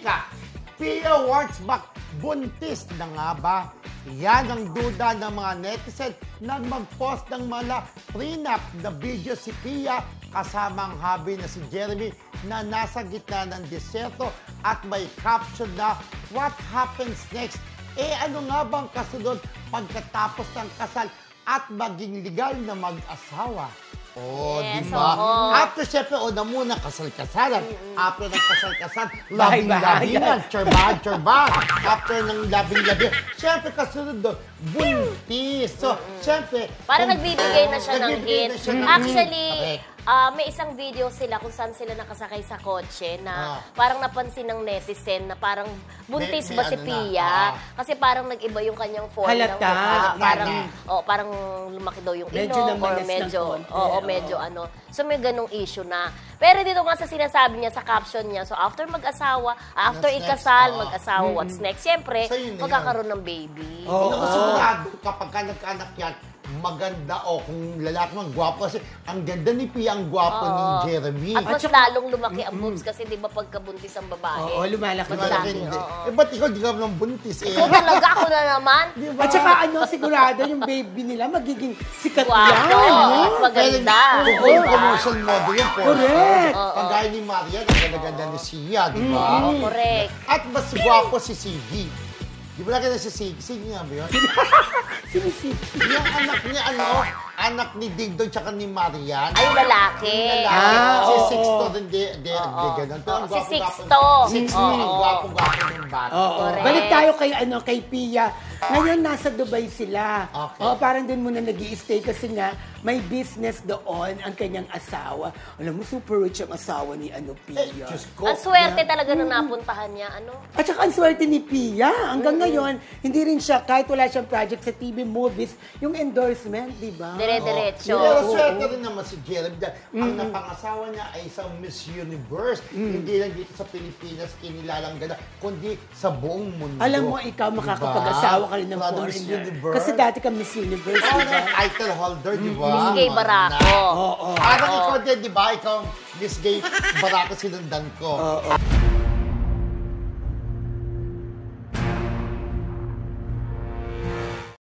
chika. Pia Wurtzbach, buntis na nga ba? Yan ang duda ng mga netizen nang mag-post ng mala prenup na video si Pia kasama ang hubby na si Jeremy na nasa gitna ng disyerto at may caption na "What happens next?" Ano nga bang kasunod pagkatapos ng kasal at maging legal na mag-asawa? Yes, diba? oo. After, syempre, una muna, kasal-kasalan. After ng kasal-kasal, labing-labingan, tsorbahan. After ng labing-labingan, syempre, kasunod doon, buntis. So, syempre... Parang nagbibigay na siya ng hint. Actually, may isang video sila kung saan sila nakasakay sa kotse na parang napansin ng netizen na parang buntis ba si Pia? Kasi parang nag-iba yung kanyang form ng mukha. Parang lumaki daw yung ilong or medyo ano. So may ganong issue na. Pero dito nga sa sinasabi niya sa caption niya, so after mag-asawa, after ikasal, mag-asawa, what's next? Siyempre, magkakaroon ng baby. Sigurado kapag ka nagkaanak yan, maganda kung lalaki man, gwapo kasi ang ganda ni Pia, ang gwapo ni Jeremy. At mas lalong lumaki ang boobs kasi di ba pagkabuntis ang babae? Lumalaki. Ba't ikaw di ka naman buntis Ikaw talaga, ako na naman. Diba? At saka sigurado yung baby nila magiging sikat yan. Maganda. Promotion model yan. Correct. Pagaya ni Maria, naganda ni Sia, di ba? Correct. At mas gwapo si Siggy. Di ba laki na si Siggy? Siggy nga ba yun? Sino Siggy? Yung anak niya, anak ni Digdon tsaka ni Marian. Ay, lalaki. Si Sixto rin, di ganun. Si Sixto. Ang gwapo-gwapo ng bata. Balik tayo kay Pia. Ngayon, nasa Dubai sila. Parang din muna nag-i-stay kasi nga, may business doon ang kanyang asawa. Alam mo, super rich ang asawa ni Pia. Ang swerte talaga na napuntahan niya. At saka ang swerte ni Pia. Hanggang ngayon, hindi rin siya, kahit wala siyang project sa TV, movies, yung endorsement, di ba? Dire-diretso. Pero swerte rin naman si Jeremy. Ang napangasawa niya ay isang Miss Universe. Hindi lang dito sa Pilipinas kinilalang ganda, kundi sa buong mundo. Alam mo, ikaw makakapag-asawa ka rin ng foreigner. Kasi dati ka Miss Universe. Title holder, di ba? Miss Gay Barako. Parang ikaw din, di ba? Ikaw, Miss Gay Barako sinundan ko.